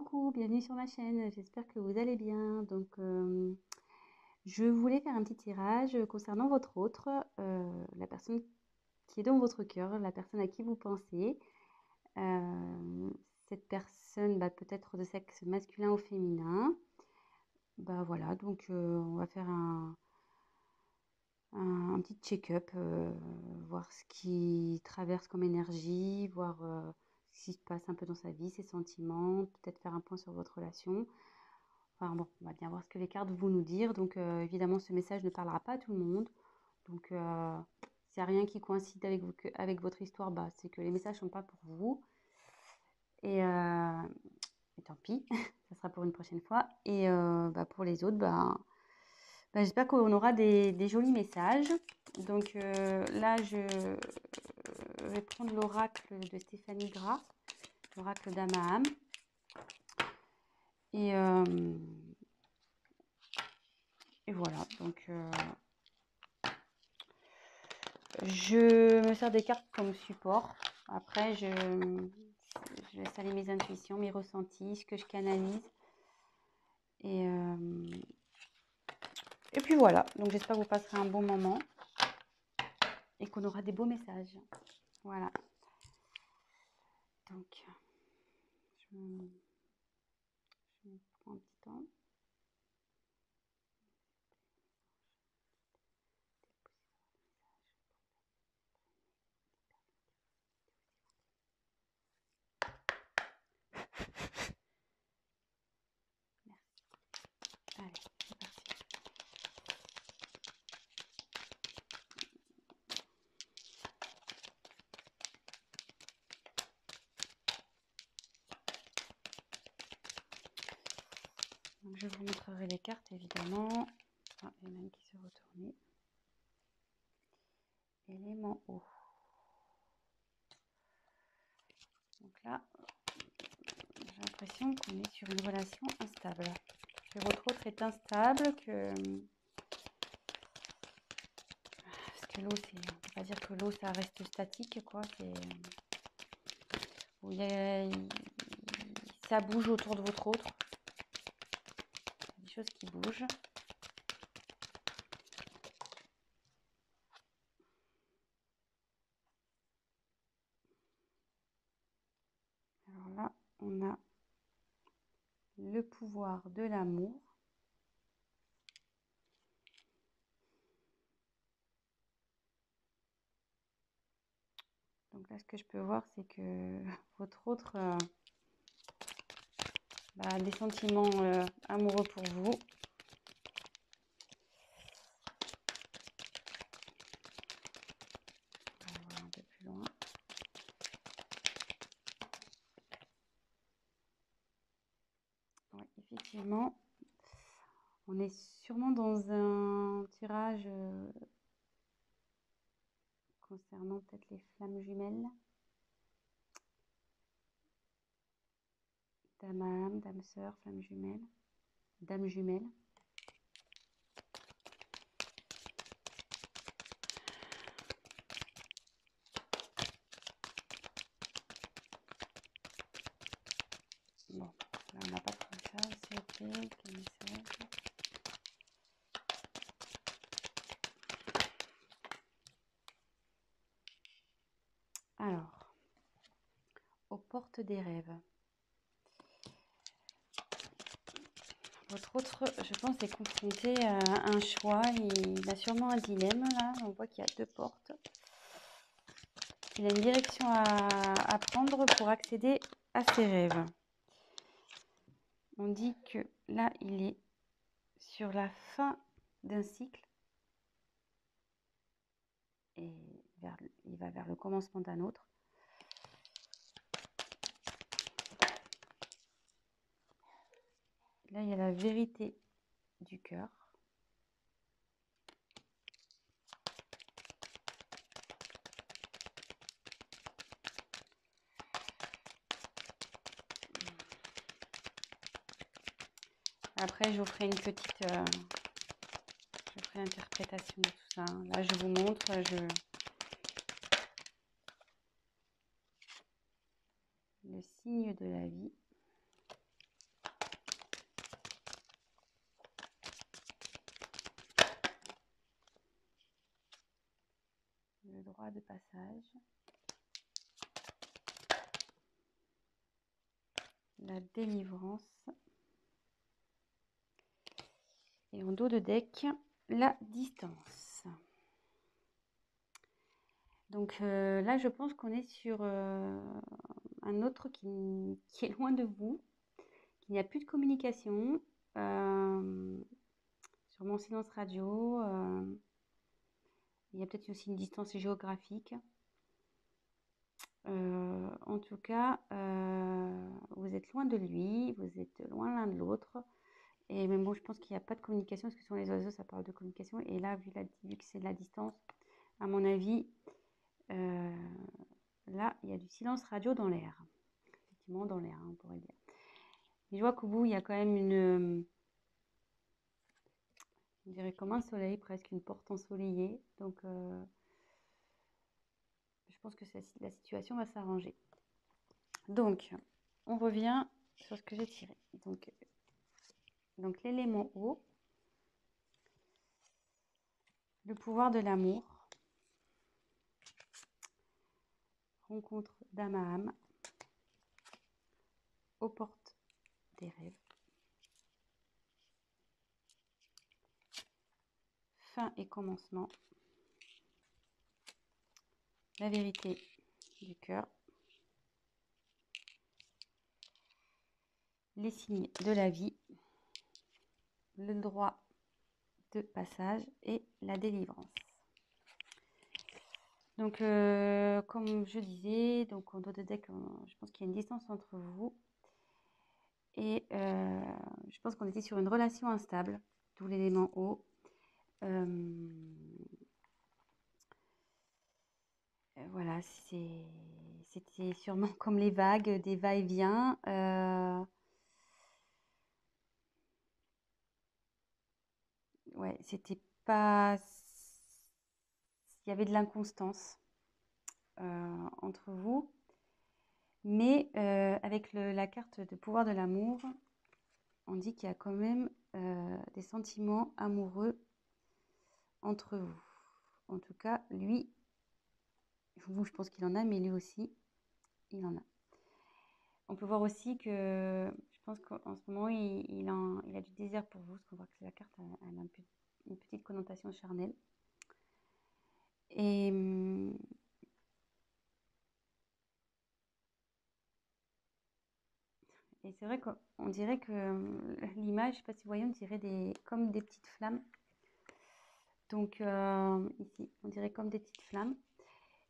coucou, bienvenue sur ma chaîne, j'espère que vous allez bien. Je voulais faire un petit tirage concernant votre autre, la personne qui est dans votre cœur, la personne à qui vous pensez. Euh, Cette personne, peut-être de sexe masculin ou féminin. Voilà, on va faire un petit check-up, voir ce qui traverse comme énergie, voir ce qui se passe un peu dans sa vie, ses sentiments, peut-être faire un point sur votre relation. Enfin bon, on va bien voir ce que les cartes vont nous dire. Évidemment, ce message ne parlera pas à tout le monde. S'il n'y a rien qui coïncide avec votre histoire, c'est que les messages ne sont pas pour vous. Et tant pis, ça sera pour une prochaine fois. Pour les autres, j'espère qu'on aura des jolis messages. Là, je vais prendre l'oracle de Stéphanie Gras, l'oracle d'Amaam. Et voilà, je me sers des cartes comme support. Après, je laisse aller mes intuitions, mes ressentis, ce que je canalise. Et puis voilà, donc j'espère que vous passerez un bon moment et qu'on aura des beaux messages. Voilà. Donc, je prends un petit temps. Merci. Allez, c'est parti. Donc, je vous montrerai les cartes, évidemment. Ah, il y en a une qui s'est retournée. Élément eau. Donc là, j'ai l'impression qu'on est sur une relation instable. Que votre autre est instable, parce que l'eau, on ne peut pas dire que l'eau, ça reste statique, quoi. Ça bouge autour de votre autre. Il y a des choses qui bougent. Alors là, on a le pouvoir de l'amour. Donc là, ce que je peux voir, c'est que votre autre a des sentiments amoureux pour vous. On va voir un peu plus loin. Oui, effectivement, on est sûrement dans un tirage concernant peut-être les flammes jumelles. Dame âme, dame sœur, flamme jumelle, dame jumelle. Bon, là on n'a pas trouvé ça, c'est ok, quel message. Alors, aux portes des rêves. Votre autre, je pense, est confronté à un choix. Il a sûrement un dilemme, là. On voit qu'il y a deux portes. Il a une direction à prendre pour accéder à ses rêves. On dit que là, il est sur la fin d'un cycle et il va vers le commencement d'un autre. Là, il y a la vérité du cœur. Après, je vous ferai une petite interprétation de tout ça. Là, je vous montre, le signe de la vie. 3 de passage. La délivrance. Et en dos de deck, la distance. Donc là, je pense qu'on est sur un autre qui est loin de vous, qu'il n'y a plus de communication. Sur mon silence radio, il y a peut-être aussi une distance géographique. En tout cas, vous êtes loin de lui, vous êtes loin l'un de l'autre. Et même bon, je pense qu'il n'y a pas de communication, parce que sur les oiseaux, ça parle de communication. Et là, vu que c'est de la distance, à mon avis, là, il y a du silence radio dans l'air. Effectivement, dans l'air, on pourrait dire. Mais je vois qu'au bout, il y a quand même on dirait comme un soleil, presque une porte ensoleillée. Donc, je pense que la situation va s'arranger. Donc, on revient sur ce que j'ai tiré. Donc l'élément eau, le pouvoir de l'amour, rencontre d'âme à âme, aux portes des rêves, fin et commencement, la vérité du cœur, les signes de la vie, le droit de passage et la délivrance. Donc, comme je disais, donc en dos de deck, je pense qu'il y a une distance entre vous. Et je pense qu'on était sur une relation instable, d'où l'élément eau. Voilà, c'était sûrement comme les vagues, des va-et-vient. Ouais, c'était pas. Il y avait de l'inconstance entre vous. Mais avec la carte de pouvoir de l'amour, on dit qu'il y a quand même des sentiments amoureux entre vous. En tout cas, lui, vous, je pense qu'il en a, mais lui aussi, il en a. On peut voir aussi que je pense qu'en ce moment, il a du désir pour vous, parce qu'on voit que la carte elle a une petite connotation charnelle. Et c'est vrai qu'on dirait que l'image, je ne sais pas si vous voyez, on dirait comme des petites flammes. Donc ici, on dirait comme des petites flammes.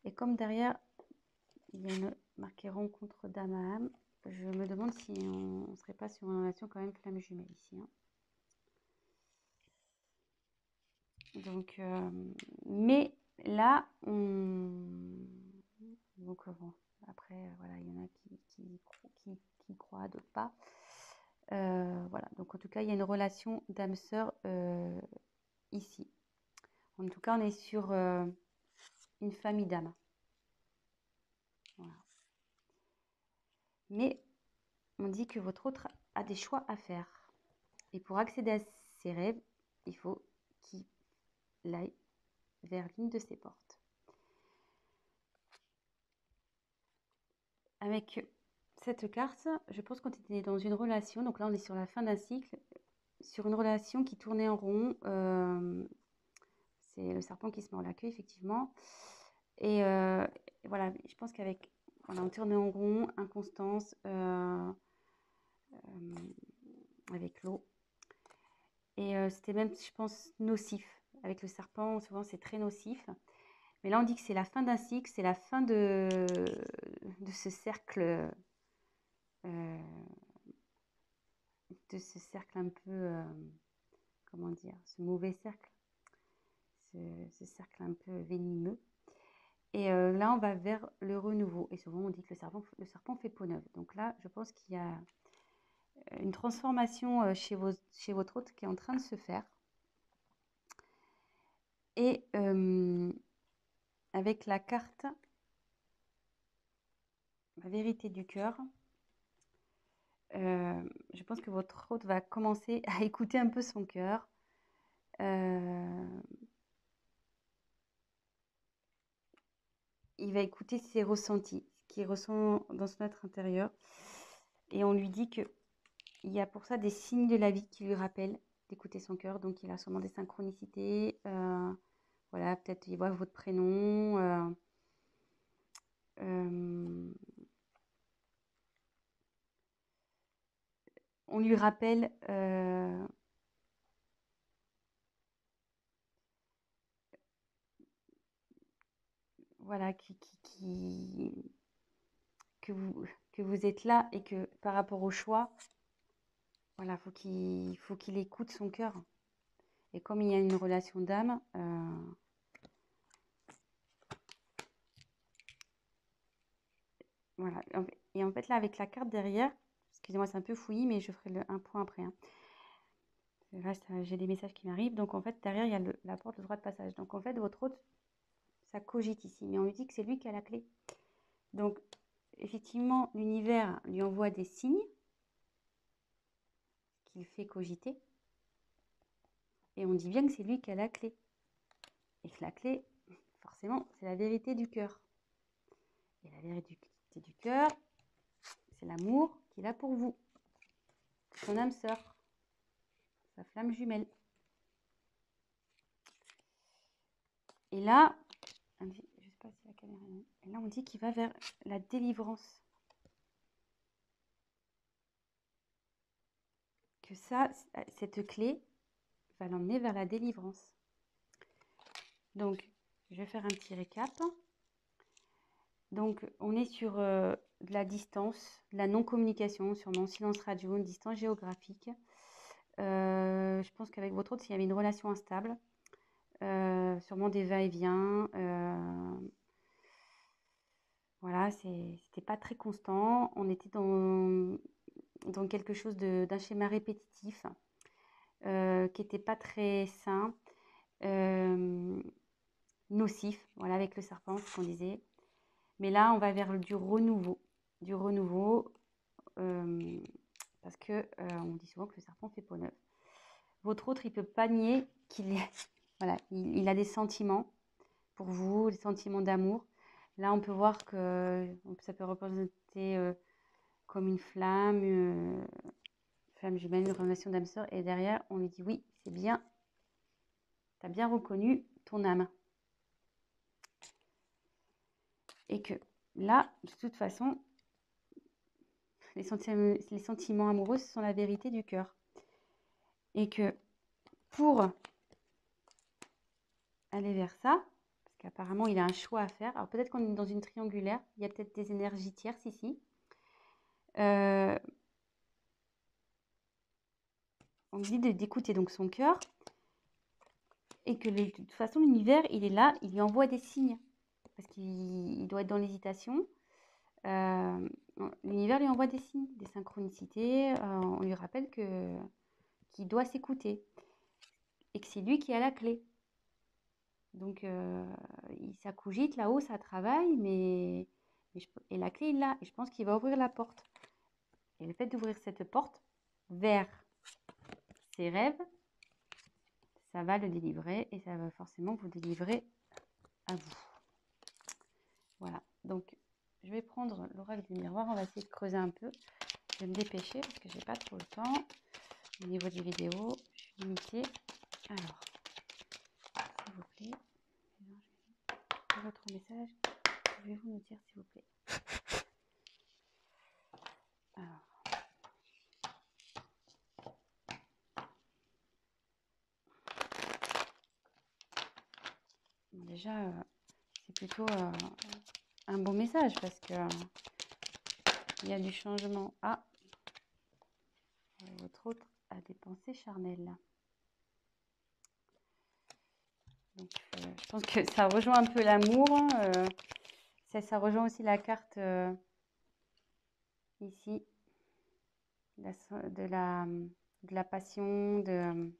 Et comme derrière, il y a marqué rencontre d'âme à âme, je me demande si on ne serait pas sur une relation quand même flamme jumelle ici. Hein. Donc, mais là, donc bon, après, voilà, il y en a qui croient, d'autres pas. Voilà, donc en tout cas, il y a une relation d'âme sœur ici. En tout cas, on est sur une famille d'âmes. Voilà. Mais on dit que votre autre a des choix à faire. Et pour accéder à ses rêves, il faut qu'il aille vers l'une de ses portes. Avec cette carte, je pense qu'on était dans une relation, donc là on est sur la fin d'un cycle, sur une relation qui tournait en rond. C'est le serpent qui se mord la queue, effectivement. Et voilà, je pense qu'avec, voilà, on tournait en rond, inconstance, avec l'eau. Et c'était même, je pense, nocif. Avec le serpent, souvent c'est très nocif. Mais là, on dit que c'est la fin d'un cycle, c'est la fin de ce cercle, un peu, comment dire, ce mauvais cercle, ce cercle un peu venimeux. Et là, on va vers le renouveau. Et souvent, on dit que le serpent fait peau neuve. Donc là, je pense qu'il y a une transformation chez votre hôte qui est en train de se faire. Et avec la carte, la vérité du cœur, je pense que votre hôte va commencer à écouter un peu son cœur. il va écouter ses ressentis, ce qu'il ressent dans son être intérieur. Et on lui dit qu'il y a pour ça des signes de la vie qui lui rappellent d'écouter son cœur. Donc, il a sûrement des synchronicités. Voilà, peut-être il voit votre prénom. On lui rappelle voilà, que vous êtes là et que par rapport au choix, voilà, faut qu'il écoute son cœur. Et comme il y a une relation d'âme, voilà. Et en fait, là, avec la carte derrière, excusez-moi, c'est un peu fouillis, mais je ferai un point après. Hein. Là, j'ai des messages qui m'arrivent. Donc, en fait, derrière, il y a la porte, le droit de passage. Donc, en fait, votre hôte, ça cogite ici. Mais on lui dit que c'est lui qui a la clé. Donc, effectivement, l'univers lui envoie des signes qu'il fait cogiter. Et on dit bien que c'est lui qui a la clé. Et que la clé, forcément, c'est la vérité du cœur. Et la vérité du cœur, c'est l'amour qu'il a pour vous. Son âme sœur. Sa flamme jumelle. Et là, je ne sais pas si la caméra est là. Et là, on dit qu'il va vers la délivrance. Que ça, cette clé va l'emmener vers la délivrance. Donc, je vais faire un petit récap. Donc, on est sur de la distance, de la non-communication, sûrement silence radio, une distance géographique. Je pense qu'avec votre autre, s'il y avait une relation instable, sûrement des va-et-vient. Voilà, c'était pas très constant. On était dans quelque chose d'un schéma répétitif qui n'était pas très sain, nocif, voilà, avec le serpent, ce qu'on disait. Mais là, on va vers du renouveau, parce que on dit souvent que le serpent fait peau neuve. Votre autre, il peut pas nier qu'il voilà, il a des sentiments pour vous, des sentiments d'amour. Là, on peut voir que ça peut représenter comme une flamme jumelle, une relation d'âme sœur. Et derrière, on lui dit oui, c'est bien, tu as bien reconnu ton âme. Et que là, de toute façon, les sentiments amoureux, ce sont la vérité du cœur. Et que pour aller vers ça, parce qu'apparemment, il a un choix à faire. Alors peut-être qu'on est dans une triangulaire, il y a peut-être des énergies tierces ici. On dit d'écouter donc son cœur et que de toute façon, l'univers, il est là, il lui envoie des signes. Parce qu'il doit être dans l'hésitation. L'univers lui envoie des signes, des synchronicités. On lui rappelle qu'il doit s'écouter et que c'est lui qui a la clé. Donc, ça cogite là-haut, ça travaille, et la clé est là. Et je pense qu'il va ouvrir la porte. Et le fait d'ouvrir cette porte vers ses rêves, ça va le délivrer et ça va forcément vous délivrer à vous. Voilà. Donc, je vais prendre l'oracle du miroir. On va essayer de creuser un peu. Je vais me dépêcher parce que j'ai pas trop le temps. Au niveau des vidéos, je suis limitée. Alors, s'il vous plaît, votre message, pouvez-vous nous dire s'il vous plaît? Alors, bon, déjà, c'est plutôt un bon message parce que il y a du changement. Ah, votre autre a des pensées charnelles. Donc, je pense que ça rejoint un peu l'amour. Ça rejoint aussi la carte ici de la passion, le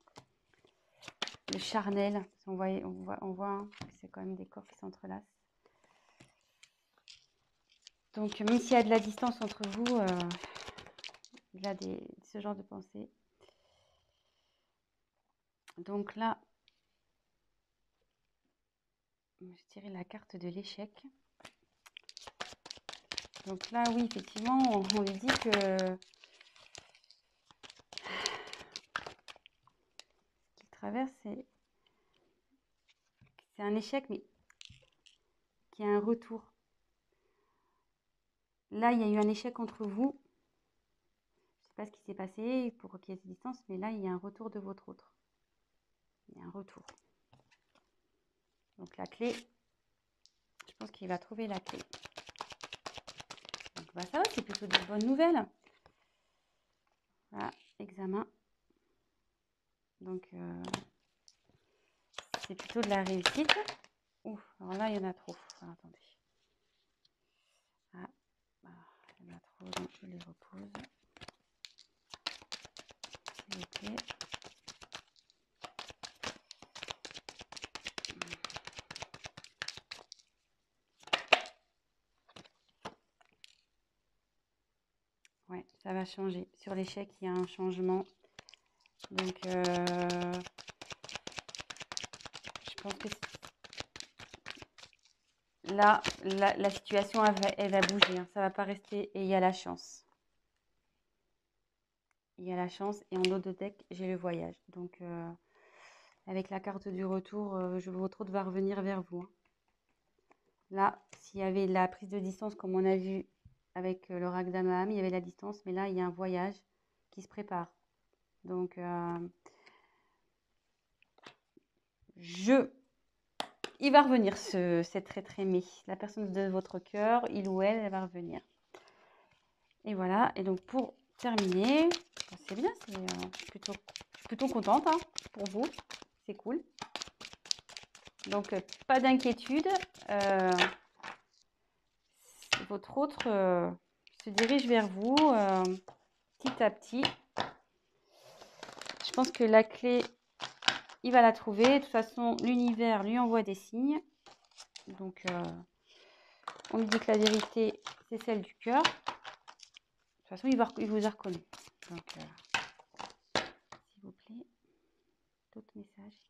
charnel. On voit que c'est quand même des corps qui s'entrelacent. Donc, même s'il y a de la distance entre vous, il y a ce genre de pensée. Donc là, je dirais la carte de l'échec. Donc là, oui, effectivement, on lui dit que ce qu'il traverse, c'est un échec, mais qui a un retour. Là, il y a eu un échec entre vous. Je ne sais pas ce qui s'est passé pour qu'il y ait cette distance, mais là, il y a un retour de votre autre. Il y a un retour. Donc la clé, je pense qu'il va trouver la clé. Donc bah, ça va, c'est plutôt des bonnes nouvelles. Voilà, examen. Donc c'est plutôt de la réussite. Ouf, alors là, il y en a trop. Alors, attendez. Ah, il y en a trop, donc je les repose. S'il vous plaît. Ouais, ça va changer. Sur l'échec, il y a un changement. Donc, je pense que là, la situation, elle va bouger. Hein. Ça va pas rester. Et il y a la chance. Il y a la chance. Et en haut de deck, j'ai le voyage. Donc, avec la carte du retour, votre autre va revenir vers vous. Hein. Là, s'il y avait la prise de distance, comme on a vu avec l'oracle d'Amaham, il y avait la distance. Mais là, il y a un voyage qui se prépare. Donc, il va revenir, cet être aimé. La personne de votre cœur, il ou elle va revenir. Et voilà. Et donc, pour terminer, c'est bien. Je suis plutôt contente hein, pour vous. C'est cool. Donc, pas d'inquiétude. Votre autre se dirige vers vous petit à petit. Je pense que la clé, il va la trouver. De toute façon, l'univers lui envoie des signes. Donc, on lui dit que la vérité, c'est celle du cœur. De toute façon, il vous a reconnu. Donc, s'il vous plaît, d'autres messages.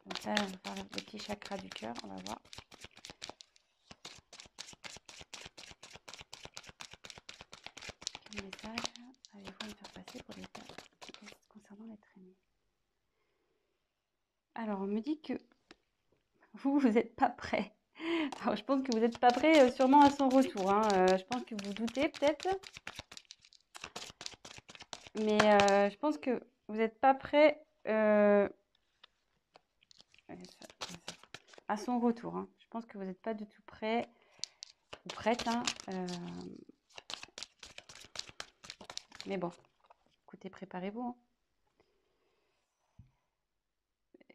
Donc là, on va faire le petit chakra du cœur. On va voir. Quel message allez-vous me faire passer pour les tests concernant l'être aimé? Alors, on me dit que vous n'êtes pas prêt. Alors, je pense que vous n'êtes pas prêt sûrement à son retour. Hein. Je pense que vous doutez peut-être. Mais je pense que vous n'êtes pas prêt à son retour. Hein. Je pense que vous n'êtes pas du tout prêt ou prête. Hein. Mais bon, écoutez, préparez-vous. Hein.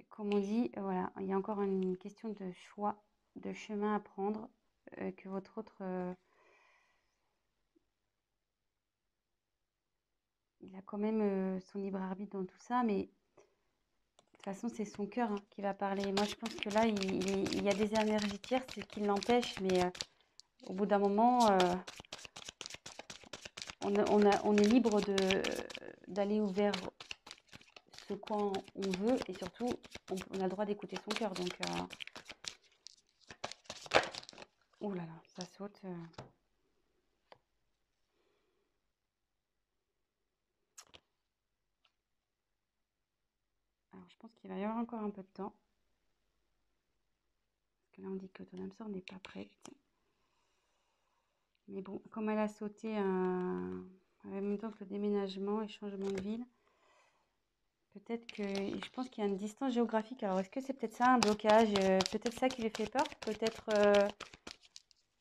Comme on dit, voilà, il y a encore une question de choix, de chemin à prendre, que votre autre... il a quand même son libre arbitre dans tout ça, mais de toute façon, c'est son cœur hein, qui va parler. Moi, je pense que là, il y a des énergies tierces qui l'empêchent, mais au bout d'un moment, on est libre d'aller vers ce quoi on veut, et surtout, on a le droit d'écouter son cœur. Donc, oh là là, ça saute. Alors, je pense qu'il va y avoir encore un peu de temps. Parce que là, on dit que ton âme sœur n'est pas prête. Mais bon, comme elle a sauté en même temps que le déménagement et changement de ville, peut-être que... Je pense qu'il y a une distance géographique. Alors, est-ce que c'est peut-être ça, un blocage? Peut-être ça qui lui fait peur. Peut-être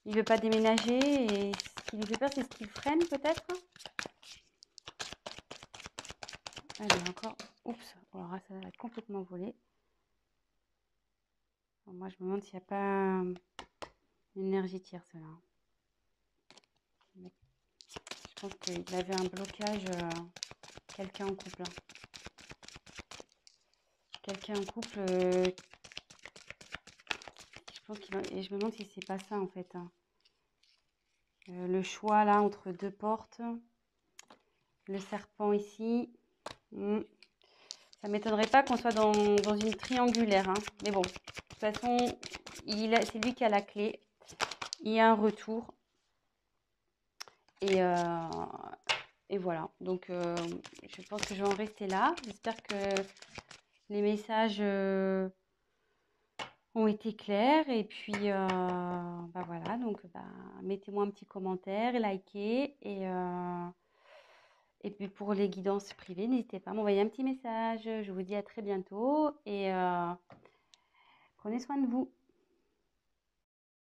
il ne veut pas déménager. Et ce qui lui fait peur, c'est ce qui le freine, peut-être. Allez, encore... Oups, alors là, ça va être complètement volé. Alors, moi, je me demande s'il n'y a pas une énergie tierce, là. Je pense qu'il avait un blocage, quelqu'un en couple. Hein. Quelqu'un en couple, je pense et je me demande si c'est pas ça en fait. Hein. Le choix là entre deux portes, le serpent ici. Ça m'étonnerait pas qu'on soit dans une triangulaire. Hein. Mais bon, de toute façon, c'est lui qui a la clé. il y a un retour. Et, et voilà. Donc, je pense que je vais en rester là. J'espère que les messages ont été clairs. Et puis, bah voilà. Donc, bah, mettez-moi un petit commentaire, likez. Et puis, pour les guidances privées, n'hésitez pas à m'envoyer un petit message. Je vous dis à très bientôt. Et prenez soin de vous.